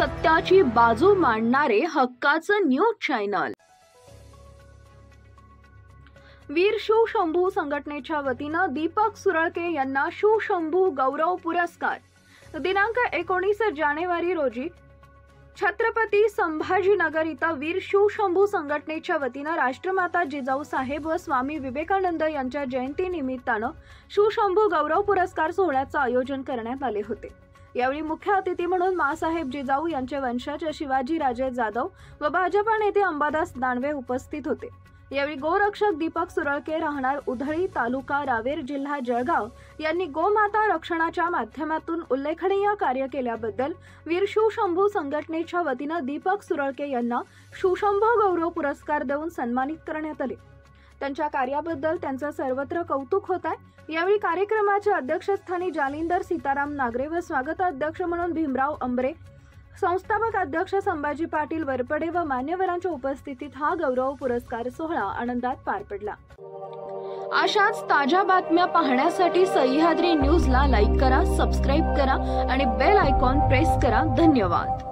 सत्याची बाजू मांडणारे हक्काचं न्यूज चॅनल। वीर शिवशंभू संघटनेच्या वतीनं दीपक सुरळके यांना शिवशंभू गौरव पुरस्कार दिनांक 19 जानेवारी रोजी छत्रपती संभाजीनगर इथं वीर शिवशंभू संघटनेच्या वतीनं राष्ट्रमाता जिजाऊ साहेब व स्वामी विवेकानंद यांच्या जयंतीनिमित्तानं शिवशंभू गौरव पुरस्कार सोहळ्याचं आयोजन करण्यात आले होते। यावेळी मुख्य अतिथी म्हणून मासाहेब जिजाऊ यांचे वंशज शिवाजी राजे जाधव व भाजपा नेते अंबादास दानवे उपस्थित होते। यावेळी गोरक्षक दीपक सुरळके राहणार उधळी तालुका रावेर जिल्हा जळगाव यांनी गोमाता रक्षणाच्या माध्यमातून उल्लेखनीय कार्य केल्याबद्दल वीर शिवशंभू संघटनेच्या वतीनं दीपक सुरळके यांना शिवशंभू गौरव पुरस्कार देऊन सन्मानित करण्यात आले। त्यांच्या कार्याबद्दल त्यांचं सर्वत्र कौतुक होत आहे। यावेळी कार्यक्रमाच्या अध्यक्षस्थानी जालिंदर सीताराम नागरे व स्वागताध्यक्ष म्हणून भीमराव अंबरे, संस्थापक अध्यक्ष संभाजी पाटील वरपडे व मान्यवरांच्या उपस्थितीत हा गौरव पुरस्कार सोहळा आनंदात पार पडला। अशाच ताज्या बातम्या पाहण्यासाठी सह्याद्री न्यूजला लाईक करा, सबस्क्राईब करा आणि बेल आयकॉन प्रेस करा। धन्यवाद।